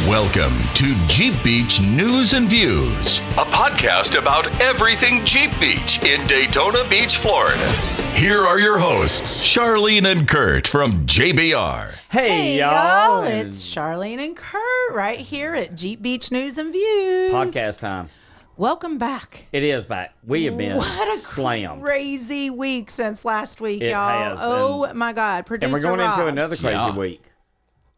Welcome to Jeep Beach News and Views, a podcast about everything Jeep Beach in Daytona Beach, Florida. Here are your hosts, Charlene and Kurt from JBR. Hey, y'all. It's Charlene and Kurt right here at Jeep Beach News and Views. Podcast time. Welcome back. It is back. We have been slammed. Crazy week since last week, It y'all. has, Oh, my God. Producer And we're going Rob. into another crazy week.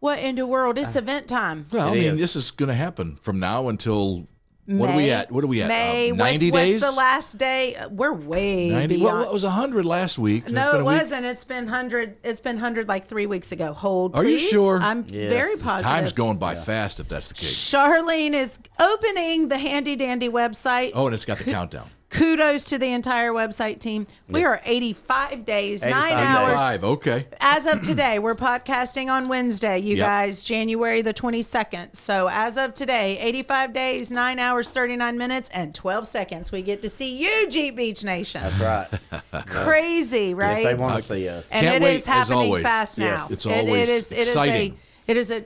What in the world? It's event time. Well, It I mean, is. this is going to happen from now until what are we at? What are we at? May. 90 days? What's the last day? We're way 90. beyond. Well, it was 100 last week. No, it wasn't. It's been 100. It's been 100 like 3 weeks ago. Hold, please. Are you sure? I'm very positive. Time's going by fast if that's the case. Charlene is opening the handy dandy website. Oh, and it's got the countdown. Kudos to the entire website team. We are 85 days, 9 85 hours. 5, okay. As of today, we're podcasting on Wednesday, you guys, January the 22nd. So as of today, 85 days, 9 hours, 39 minutes, and 12 seconds. We get to see you, Jeep Beach Nation. That's right. Crazy, right? If they want to see us. And Can't it wait, is as happening always. fast now. Yes. It's always exciting. It is a,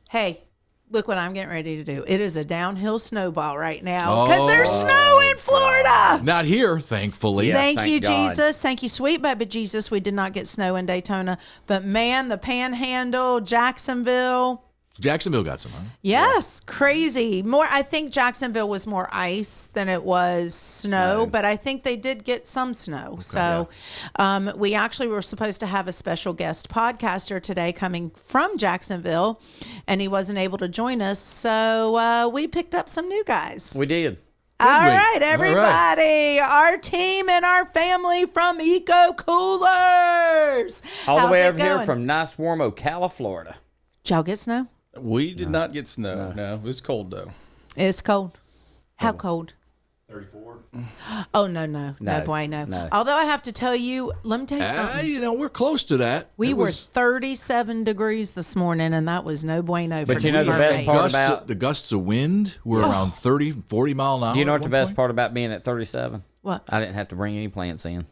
hey, look what I'm getting ready to do. It is a downhill snowball right now because there's snow in Florida. Not here, thankfully. Yeah. Thank you, God. Jesus. Thank you, sweet baby Jesus. We did not get snow in Daytona. But man, the Panhandle, Jacksonville. Jacksonville got some, huh? Yes, crazy. More, I think Jacksonville was more ice than it was snow, but I think they did get some snow. So we actually were supposed to have a special guest podcaster today coming from Jacksonville, and he wasn't able to join us. So we picked up some new guys. We did. All we? right, everybody. Our team and our family from Eco Coolers. All the How's way it over here going? from nice, warm Ocala, Florida. Did y'all get snow? We did not get snow. No, it was cold though. It's cold. How cold? 34. Oh, no bueno. no. Although I have to tell you, let me tell you something. You know, we're close to that. We It were was 37 degrees this morning, and that was no bueno for But you know the December best 8th. part gusts, about- the gusts of wind were around 30, 40 mile an hour. Do you know at what the one best point. part about being at 37? What? I didn't have to bring any plants in.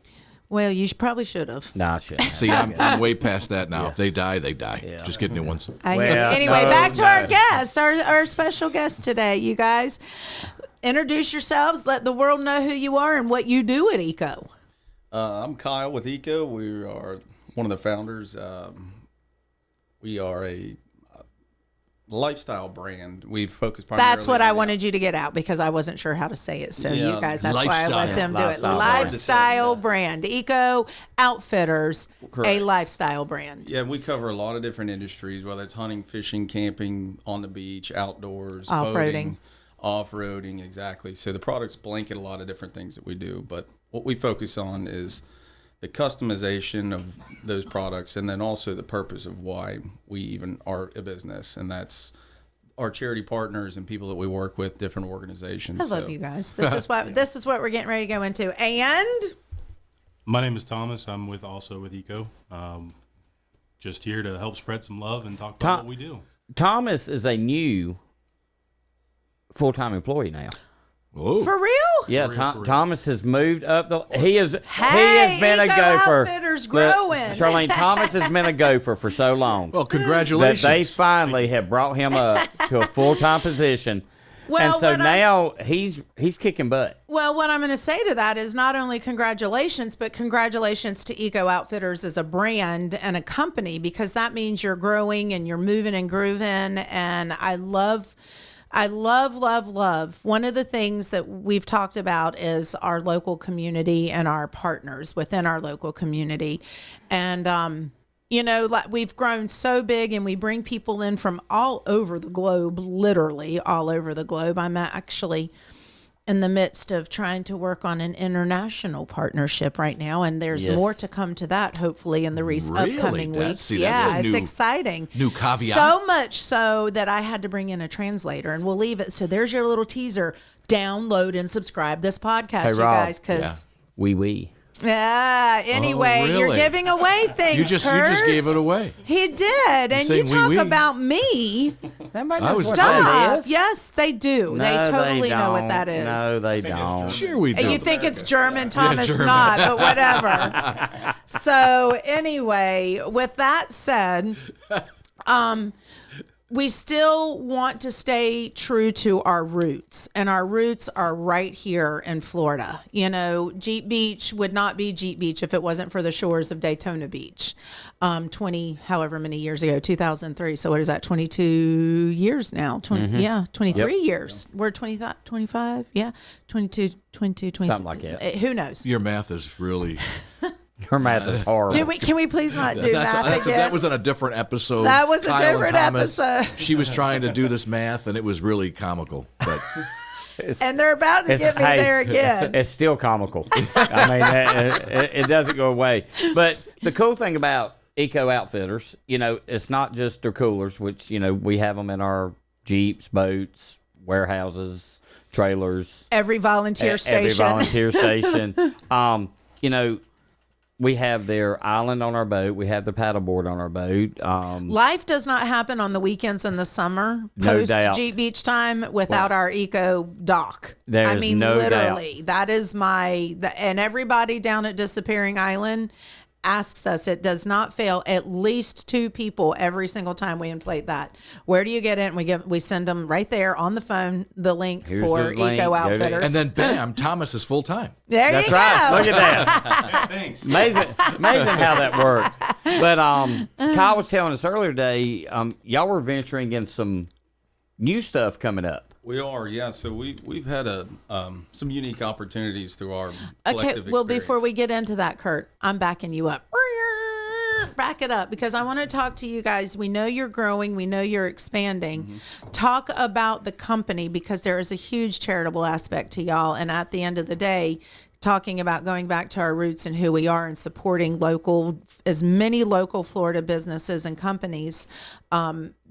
Well, you probably should have. No, I shouldn't. See, I'm way past that now. If they die, they die. Yeah. Just get new ones. Anyway, no, back to no. our guest, our special guest today, you guys. Introduce yourselves. Let the world know who you are and what you do at Eco. I'm Kyle with Eco. We are one of the founders. We are a lifestyle brand. We focus primarily. That's what I wanted you to get out because I wasn't sure how to say it. So Yeah, you guys, that's why I let lifestyle. them do it. Lifestyle brand. Lifestyle brand. Eco Outfitters, a Correct. lifestyle brand. Yeah, we cover a lot of different industries, whether it's hunting, fishing, camping, on the beach, outdoors, Off-roading. boating, off-roading, exactly. So the products blanket a lot of different things that we do, but what we focus on is the customization of those products and then also the purpose of why we even are a business, and that's our charity partners and people that we work with, different organizations. I love So- you guys. This is what this is what we're getting ready to go into. And My name is Thomas. I'm also with Eco. Just here to help spread some love and talk about what we do. Thomas is a new full-time employee now. Oh, for real? Yeah, For real. Thomas has moved up. He has Hey, been a Eco gopher. Outfitters Look, growing. Charlene, Thomas has been a gopher for so long well, that congratulations. they finally have brought him up to a full-time position. Well, and so what now he's kicking butt. Well, what I'm going to say to that is not only congratulations, but congratulations to Eco Outfitters as a brand and a company, because that means you're growing and you're moving and grooving. And I love. One of the things that we've talked about is our local community and our partners within our local community. And, you know, like we've grown so big and we bring people in from all over the globe, literally all over the globe. I'm actually in the midst of trying to work on an international partnership right now, and there's Yes. more to come to that hopefully in the Really? upcoming That's- weeks. see, that's a it's new- exciting. new caveat. So much so that I had to bring in a translator, and we'll leave it. So there's your little teaser. Download and subscribe this podcast, Hey, you Rob. guys, because We. anyway, you're really? giving away things. you just Kurt. gave it away. He did, and you saying talk wee-wee. about me. That I was- Stop. Yes, they do. No, they totally know what don't. that is. No, they don't. Sure we do. You think it's German, Thomas, German. not, but whatever. So anyway, with that said, we still want to stay true to our roots, and our roots are right here in Florida. You know, Jeep Beach would not be Jeep Beach if it wasn't for the shores of Daytona Beach. 20, however many years ago, 2003. So what is that? 22 years now. 23 years. We're 25. Yeah. 22, 23. Something like that. Who knows? Your math is really. Her math is horrible. Can we please not do math again? That was on a different episode. That was a Kyle and different Thomas, episode. She was trying to do this math, and it was really comical. But And they're about to get me there again. It's still comical. I mean, it doesn't go away. But the cool thing about Eco Outfitters, you know, it's not just their coolers, which, you know, we have them in our Jeeps, boats, warehouses, trailers. Every volunteer station. Every volunteer station. You know, we have their island on our boat. We have the paddleboard on our boat. Life does not happen on the weekends in the summer, No post doubt. Jeep Beach time, without our eco dock. There's I mean, no literally, that is and everybody down at Disappearing Island asks us, it does not fail, at least 2 people every single time we inflate that. Where do you get it? And we send them right there on the phone, the link Here's for the link. Eco Outfitters. and then bam, Thomas is full time. there That's you right. go. Look at that. Thanks. Amazing how that works. But Kyle was telling us earlier today, y'all were venturing in some new stuff coming up. We are, yeah. So we've had some unique opportunities through our Okay, collective well, experience. before we get into that, Kurt, I'm backing you up. Back it up, because I want to talk to you guys. We know you're growing. We know you're expanding. Mm-hmm. Talk about the company, because there is a huge charitable aspect to y'all. And at the end of the day, talking about going back to our roots and who we are and supporting as many local Florida businesses and companies,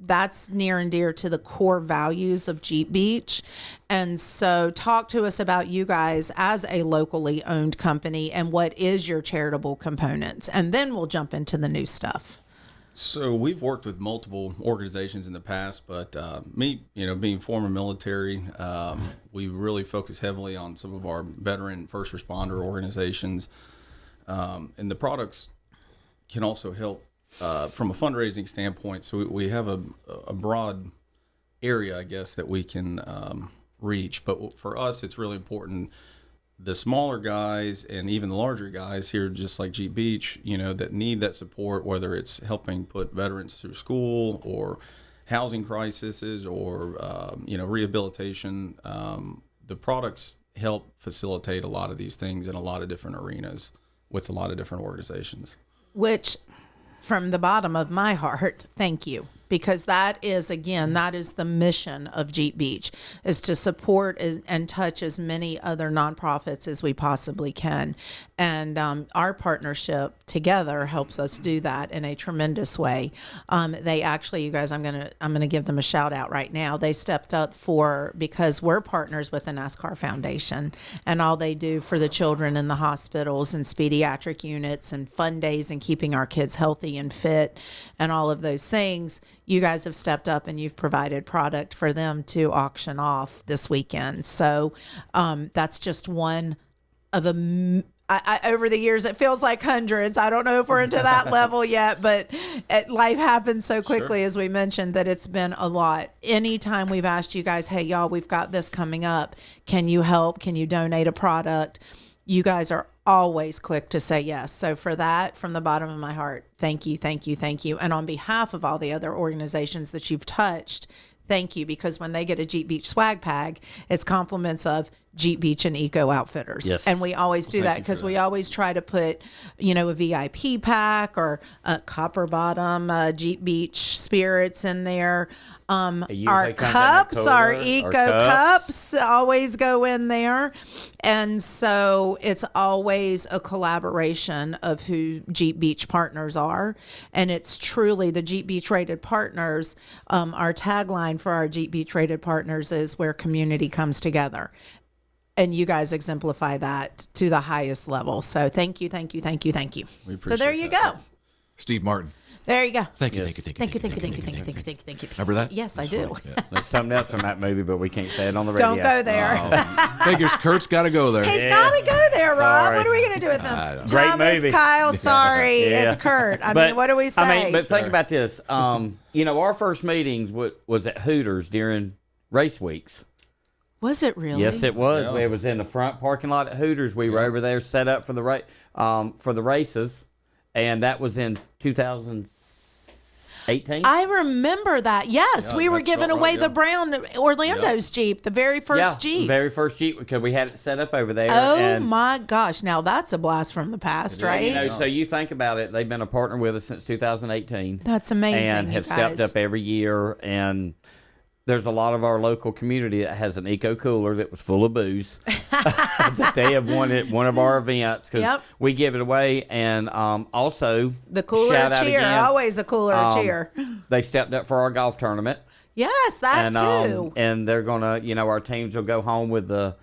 that's near and dear to the core values of Jeep Beach. And so talk to us about you guys as a locally owned company and what is your charitable components. And then we'll jump into the new stuff. So we've worked with multiple organizations in the past, but me, being former military, we really focus heavily on some of our veteran first responder organizations. And the products can also help from a fundraising standpoint. So we have a broad area, I guess, that we can reach. But for us, it's really important. The smaller guys and even the larger guys here, just like Jeep Beach, that need that support, whether it's helping put veterans through school or housing crises or, rehabilitation, the products help facilitate a lot of these things in a lot of different arenas with a lot of different organizations. Which, from the bottom of my heart, thank you. Because that is the mission of Jeep Beach, is to support and touch as many other nonprofits as we possibly can. And our partnership together helps us do that in a tremendous way. They actually, you guys, I'm gonna give them a shout out right now. They stepped up because we're partners with the NASCAR Foundation, and all they do for the children in the hospitals and pediatric units and fun days and keeping our kids healthy and fit and all of those things. You guys have stepped up and you've provided product for them to auction off this weekend. So that's just one of over the years, it feels like hundreds. I don't know if we're into that level yet, but life happens so quickly, as we mentioned, that it's been a lot. Anytime we've asked you guys, hey, y'all, we've got this coming up. Can you help? Can you donate a product? You guys are always quick to say yes. So for that, from the bottom of my heart, thank you, thank you, thank you. And on behalf of all the other organizations that you've touched, thank you, because when they get a Jeep Beach swag bag, it's compliments of Jeep Beach and Eco Outfitters. Yes. And we always do that because we always try to put, a VIP pack or a copper bottom Jeep Beach spirits in there. Our cups, our Eco cups always go in there. And so it's always a collaboration of who Jeep Beach partners are. And it's truly the Jeep Beach rated partners. Our tagline for our Jeep Beach rated partners is where community comes together. And you guys exemplify that to the highest level. So thank you, thank you, thank you, thank you. We appreciate So there you that. go. Steve Martin. There you go. Thank you. Remember that? Yes, I do. There's something else from that movie, but we can't say it on the radio. Don't go there. Figures Kurt's got to go there. He's got to go there, Rob. Sorry. What are we going to do with them? Great Thomas, movie. Kyle, sorry. Yeah. It's Kurt. I mean, what do we say? But think about this. Our first meetings was at Hooters during race weeks. Was it really? Yes, it was. Yeah. It was in the front parking lot at Hooters. We were over there set up for the races, and that was in 2018. I remember that. Yes, Yeah, we were that's giving about away right, the yeah. brown Orlando's Jeep, the very first Jeep. very first Jeep, because we had it set up over there. Oh and, my gosh! Now that's a blast from the past, right? So you think about it. They've been a partner with us since 2018. That's amazing. And you have stepped guys. up every year. And there's a lot of our local community that has an eco cooler that was full of booze that they have won at one of our events because Yep. we give it away. And also The cooler shout out cheer, again, always a cooler cheer. they stepped up for our golf tournament. Yes, that And too. and they're gonna, our teams will go home with the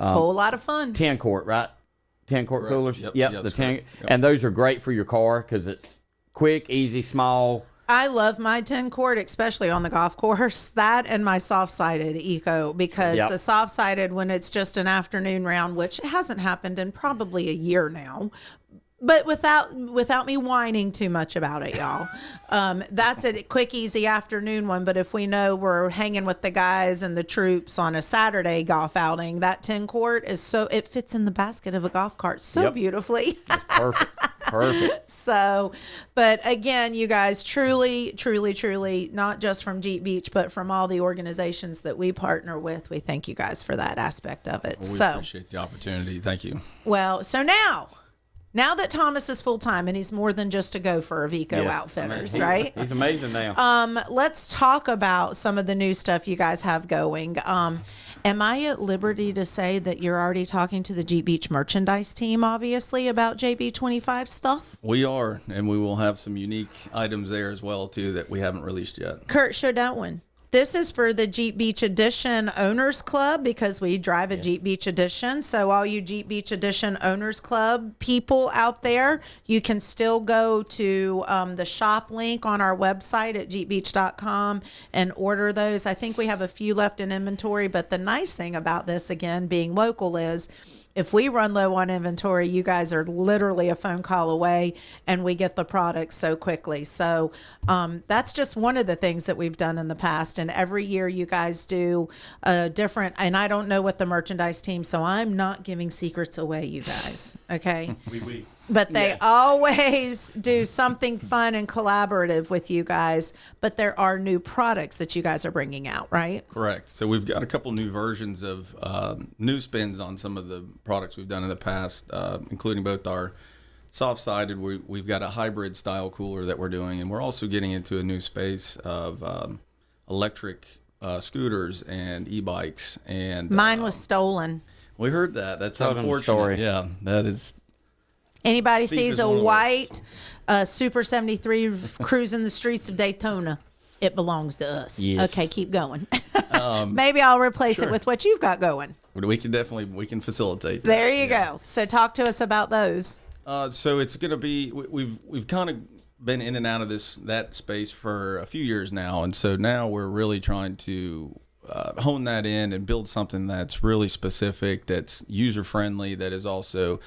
Whole lot of fun. 10 quart, right? 10 quart coolers. Yep, Yep, yes, the 10, correct. Yep. and those are great for your car because it's quick, easy, small. I love my 10 quart, especially on the golf course. That and my soft-sided eco, because Yep. the soft-sided, when it's just an afternoon round, which hasn't happened in probably a year now, but without me whining too much about it, y'all. That's a quick, easy afternoon one. But if we know we're hanging with the guys and the troops on a Saturday golf outing, that 10 quart it fits in the basket of a golf cart so Yep. beautifully. Perfect. Perfect. So, but again, you guys, truly, truly, truly, not just from Jeep Beach, but from all the organizations that we partner with, we thank you guys for that aspect of it. We So, appreciate the opportunity. Thank you. well, so now that Thomas is full time and he's more than just a gopher of Eco Yes. Outfitters, I mean, right? He's amazing now. Let's talk about some of the new stuff you guys have going. Am I at liberty to say that you're already talking to the Jeep Beach merchandise team, obviously, about JB25 stuff? We are, and we will have some unique items there as well too that we haven't released yet. Kurt, show that one. This is for the Jeep Beach Edition Owners Club because we drive a Jeep Beach Edition. So all you Jeep Beach Edition Owners Club people out there, you can still go to the shop link on our website at jeepbeach.com and order those. I think we have a few left in inventory, but the nice thing about this, again, being local is if we run low on inventory, you guys are literally a phone call away and we get the product so quickly. So that's just one of the things that we've done in the past. And every year you guys do a different, and I don't know what the merchandise team, so I'm not giving secrets away, you guys. Okay. But they always do something fun and collaborative with you guys. But there are new products that you guys are bringing out, right? Correct. So we've got a couple new versions of new spins on some of the products we've done in the past, including both our soft-sided. We've got a hybrid style cooler that we're doing, and we're also getting into a new space of electric scooters and e-bikes. And Mine was stolen. we heard that. That's Tell them the unfortunate. story. Yeah, that is. Anybody Thief sees is a one of those. white Super 73 cruising the streets of Daytona, it belongs to us. Yes. Okay, keep going. Maybe I'll replace it with what you've got going. We can facilitate that. There you go. So talk to us about those. So it's going to be we've kind of been in and out of that space for a few years now, and so now we're really trying to hone that in and build something that's really specific, that's user friendly, that is also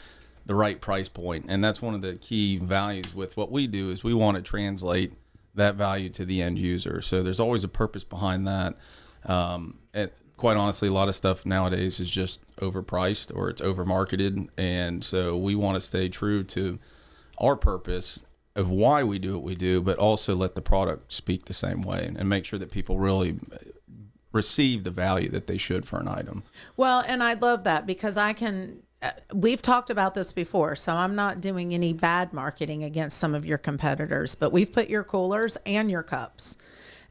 the right price point. And that's one of the key values with what we do is we want to translate that value to the end user. So there's always a purpose behind that. And quite honestly, a lot of stuff nowadays is just overpriced or it's overmarketed. And so we want to stay true to our purpose of why we do what we do, but also let the product speak the same way and make sure that people really receive the value that they should for an item. Well, and I love that because we've talked about this before, so I'm not doing any bad marketing against some of your competitors, but we've put your coolers and your cups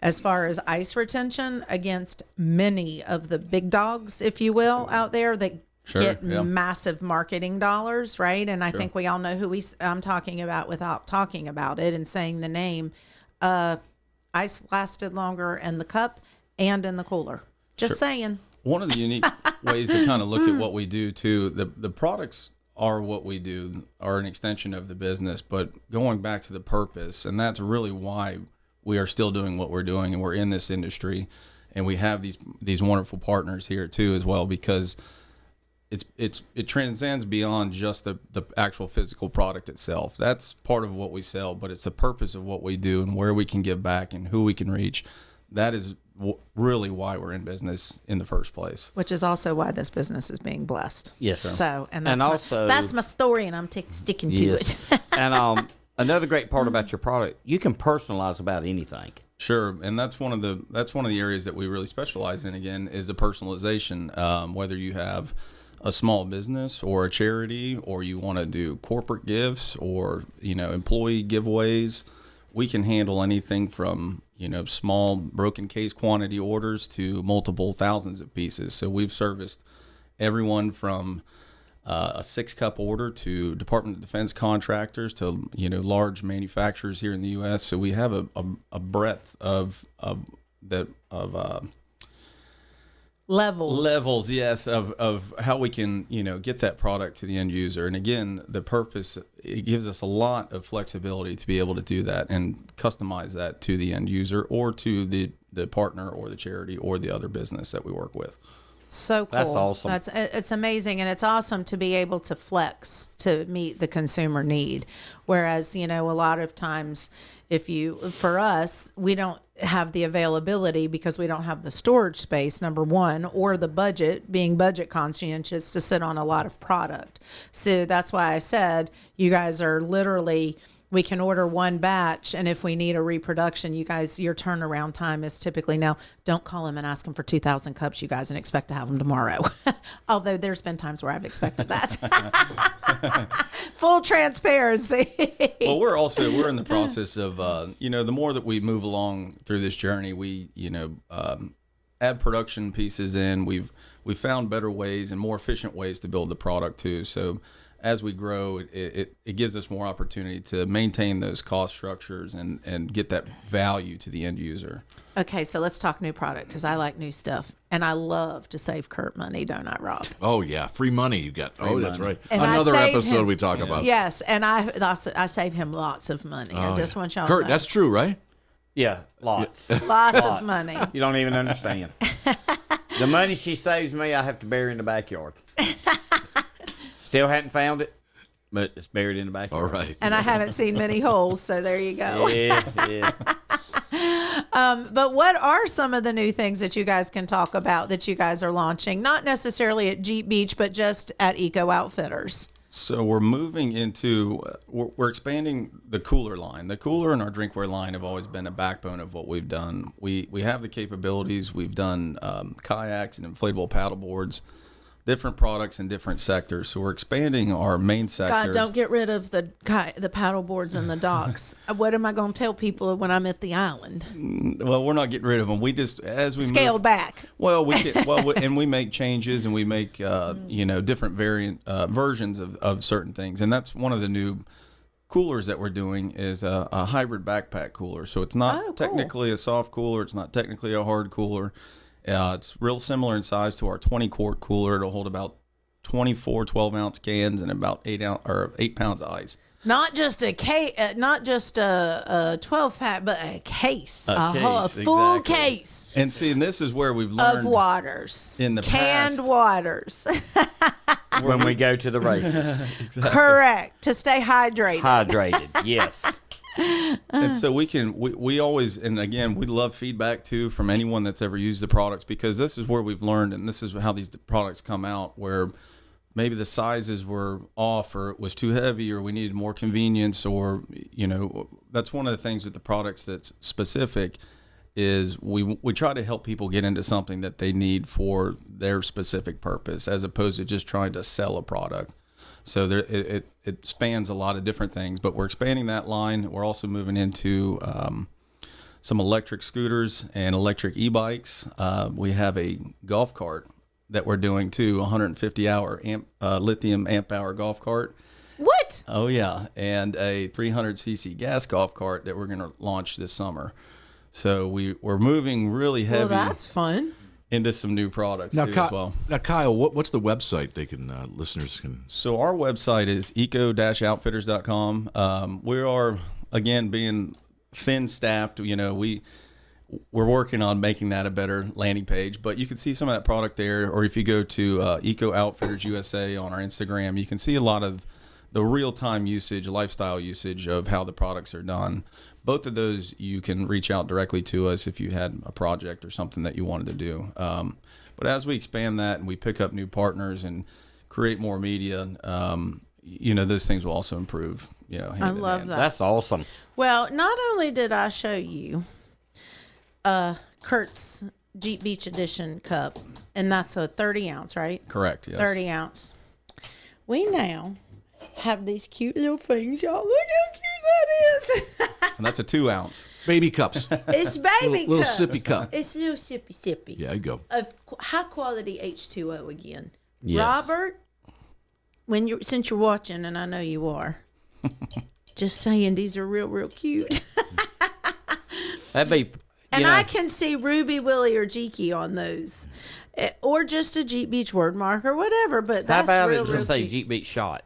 as far as ice retention against many of the big dogs, if you will, out there that get massive marketing dollars, right? And I think we all know who I'm talking about without talking about it and saying the name. Ice lasted longer in the cup and in the cooler. Just saying. One of the unique ways to kind of look at what we do too, the products are what we do, are an extension of the business, but going back to the purpose, and that's really why we are still doing what we're doing, and we're in this industry, and we have these wonderful partners here too as well, because it transcends beyond just the actual physical product itself. That's part of what we sell, but it's the purpose of what we do and where we can give back and who we can reach. That is really why we're in business in the first place. Which is also why this business is being blessed. Yes. So, and And also- that's my story, and I'm sticking to Yes. it. And another great part about your product, you can personalize about anything. Sure, and that's one of the areas that we really specialize in. Again, is the personalization. Whether you have a small business or a charity, or you want to do corporate gifts or employee giveaways, we can handle anything from small broken case quantity orders to multiple thousands of pieces. So we've serviced everyone from a 6-cup order to Department of Defense contractors to large manufacturers here in the U.S. So we have a breadth of levels, yes, of how we can get that product to the end user. And again, the purpose, it gives us a lot of flexibility to be able to do that and customize that to the end user or to the partner or the charity or the other business that we work with. So cool. That's awesome. It's amazing, and it's awesome to be able to flex to meet the consumer need. Whereas, a lot of times, for us, we don't have the availability because we don't have the storage space, number one, or the budget, being budget conscientious, to sit on a lot of product. So that's why I said you guys are literally, we can order one batch, and if we need a reproduction, you guys, your turnaround time is typically, now don't call them and ask them for 2,000 cups, you guys, and expect to have them tomorrow. Although there's been times where I've expected that. Full transparency. Well, we're in the process of the more that we move along through this journey, we add production pieces in. We've found better ways and more efficient ways to build the product too. So as we grow, it gives us more opportunity to maintain those cost structures and get that value to the end user. Okay, so let's talk new product, because I like new stuff. And I love to save Kurt money, don't I, Rob? Oh, yeah. Free money you got. That's right. And Another I save episode him. we talk about. Yes, and I save him lots of money. I just want y'all to Kurt, know. that's true, right? Yeah, lots. Lots of money. You don't even understand. The money she saves me, I have to bury in the backyard. Still hadn't found it, but it's buried in the backyard. All right. And I haven't seen many holes, so there you go. Yeah. But what are some of the new things that you guys can talk about that you guys are launching? Not necessarily at Jeep Beach, but just at Eco Outfitters. So we're moving into, we're expanding the cooler line. The cooler and our drinkware line have always been a backbone of what we've done. We have the capabilities. We've done kayaks and inflatable paddle boards, different products in different sectors. So we're expanding our main sector. God, don't get rid of the paddle boards and the docks. What am I going to tell people when I'm at the island? Well, we're not getting rid of them. We just, as we Scaled back. Well, and we make changes, and we make different versions of certain things, and that's one of the new coolers that we're doing is a hybrid backpack cooler. So it's not technically a soft cooler. It's not technically a hard cooler. It's real similar in size to our 20-quart cooler. It'll hold about 24 12-ounce cans and about 8 pounds of ice. Not just a 12-pack, but a case, a full exactly. case. And see, and this is where we've learned of waters, in the canned past. waters. When we go to the races. Correct, to stay hydrated. Hydrated, yes. And so we always, and again, we love feedback too from anyone that's ever used the products, because this is where we've learned, and this is how these products come out, where maybe the sizes were off, or it was too heavy, or we needed more convenience, or that's one of the things with the products that's specific is we try to help people get into something that they need for their specific purpose, as opposed to just trying to sell a product. So it spans a lot of different things, but we're expanding that line. We're also moving into some electric scooters and electric e-bikes. We have a golf cart that we're doing too, 150-hour lithium amp-hour golf cart. What? Oh, yeah, and a 300cc gas golf cart that we're going to launch this summer. So we're moving really heavy. Well, that's fun. into some new products Now, too, as well. now Kyle, what's the website they can listeners can? So our website is eco-outfitters.com. We are, again, being thin-staffed. We're working on making that a better landing page, but you can see some of that product there. Or if you go to Eco Outfitters USA on our Instagram, you can see a lot of the real-time usage, lifestyle usage of how the products are done. Both of those, you can reach out directly to us if you had a project or something that you wanted to do. But as we expand that and we pick up new partners and create more media, those things will also improve. I love that. That's awesome. Well, not only did I show you Kurt's Jeep Beach Edition cup, and that's a 30 ounce, right? Correct, yes. 30 ounce. We now have these cute little things, y'all. Look how cute that is. And that's a 2 ounce. Baby cups. It's baby little cups. sippy cup. It's little sippy. Yeah, you go. Of high quality H2O again. Yes. Robert, since you're watching, and I know you are, just saying these are real cute. That'd be. And I can see Ruby, Willie, or Jeeky on those, or just a Jeep Beach word mark or whatever. But How that's about real, it just say cute. Jeep Beach shot?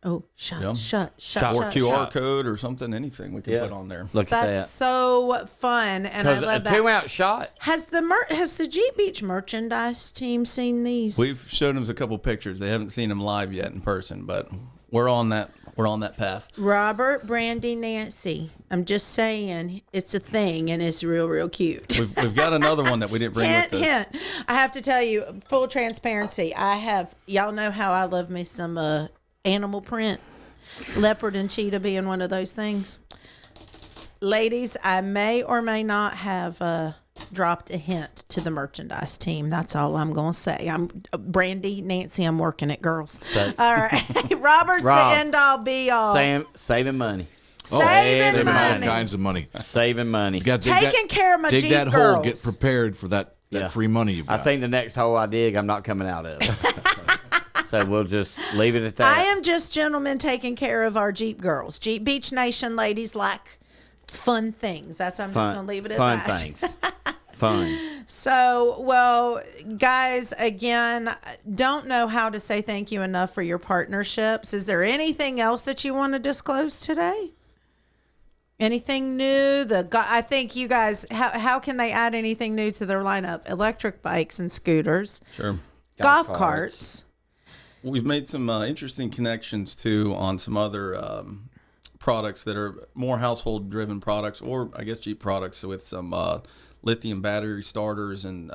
Oh, shut. Yeah. Or Or QR code or something, anything we can put on there. Look at That's that. so fun, and I Because a love that. 2 ounce shot. Has the Jeep Beach merchandise team seen these? We've showed them a couple pictures. They haven't seen them live yet in person, but we're on that. We're on that path. Robert, Brandy, Nancy. I'm just saying, it's a thing, and it's real cute. We've got another one that we didn't bring with us. Hint. I have to tell you, full transparency. Y'all know how I love me some animal print, leopard and cheetah being one of those things. Ladies, I may or may not have dropped a hint to the merchandise team. That's all I'm going to say. I'm Brandy, Nancy, I'm working it, girls. All right. Robert's Rob, the end all be all. Saving money. Saving All money. kinds of money. Saving money. You got to dig Taking care of my dig Jeep that girls. hole. Get prepared for that Yeah. free money you've got. I think the next hole I dig, I'm not coming out of. So we'll just leave it at that. I am just gentlemen taking care of our Jeep girls. Jeep Beach Nation ladies like fun things. I'm just going to leave it at fun that. things. Fun. So, well, guys, again, don't know how to say thank you enough for your partnerships. Is there anything else that you want to disclose today? Anything new? I think you guys, how can they add anything new to their lineup? Electric bikes and scooters. Sure. Golf carts. We've made some interesting connections too on some other products that are more household driven products, or I guess Jeep products with some lithium battery starters and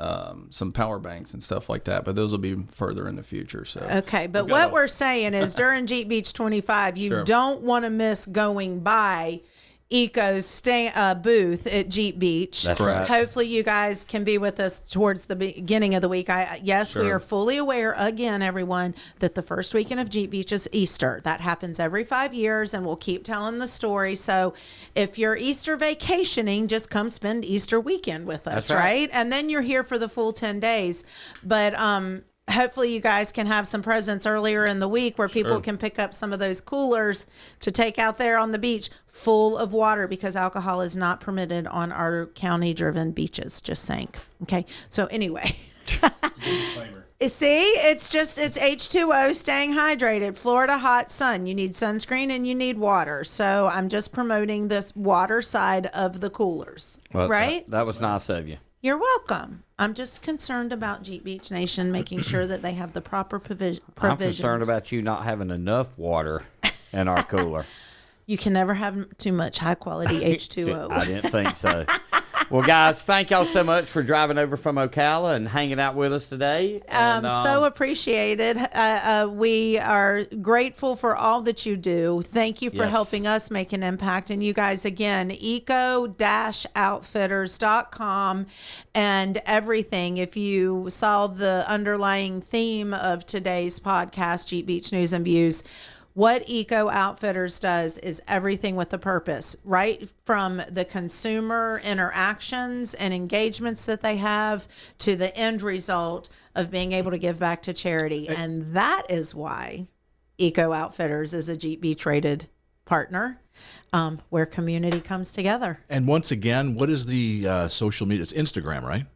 some power banks and stuff like that. But those will be further in the future. So Okay, but what we're saying is during Jeep Beach 25, you Sure. don't want to miss going by Eco's booth at Jeep Beach. That's right. Hopefully you guys can be with us towards the beginning of the week. Yes, we Sure. are fully aware, again, everyone, that the first weekend of Jeep Beach is Easter. That happens every 5 years, and we'll keep telling the story. So if you're Easter vacationing, just come spend Easter weekend with us, That's right. right? And then you're here for the full 10 days. But hopefully you guys can have some presents earlier in the week where people can pick up some of those coolers to take out there on the beach full of water, because alcohol is not permitted on our county driven beaches. Just saying. Okay. So anyway, see, it's H2O, staying hydrated, Florida hot sun. You need sunscreen and you need water. So I'm just promoting this water side of the coolers, Well, right? That was nice of you. You're welcome. I'm just concerned about Jeep Beach Nation making sure that they have the proper provisions. I'm concerned about you not having enough water in our cooler. You can never have too much high quality H2O. I didn't think so. Well, guys, thank y'all so much for driving over from Ocala and hanging out with us today. And, So appreciated. We are grateful for all that you do. Thank you for Yes. helping us make an impact. And you guys, again, eco-outfitters.com and everything. If you saw the underlying theme of today's podcast, Jeep Beach News and Views, what Eco Outfitters does is everything with a purpose, right from the consumer interactions and engagements that they have to the end result of being able to give back to charity. And that is why Eco Outfitters is a Jeep Beach rated partner where community comes together. And once again, what is the social media? It's Instagram, right?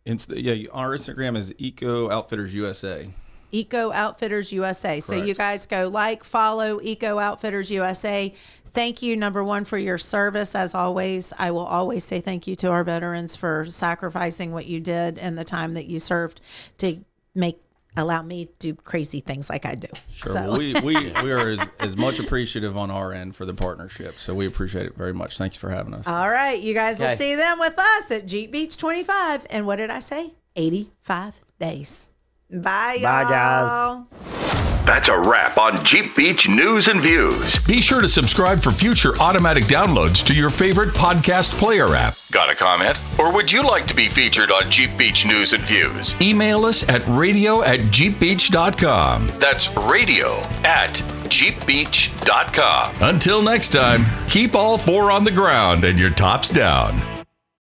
Our Instagram is Eco Outfitters USA. Eco Outfitters USA. So you guys go follow Eco Outfitters USA. Thank you, number one, for your service. As always, I will always say thank you to our veterans for sacrificing what you did and the time that you served to allow me to do crazy things like I do. Sure. So. Well, we are as much appreciative on our end for the partnership. So we appreciate it very much. Thanks for having us. All right. You guys will see them with us at Jeep Beach 25. And what did I say? 85 days. Bye, y'all. Bye, guys. That's a wrap on Jeep Beach News and Views. Be sure to subscribe for future automatic downloads to your favorite podcast player app. Got a comment? Or would you like to be featured on Jeep Beach News and Views? Email us at radio@jeepbeach.com. That's radio@jeepbeach.com. Until next time, keep all four on the ground and your tops down.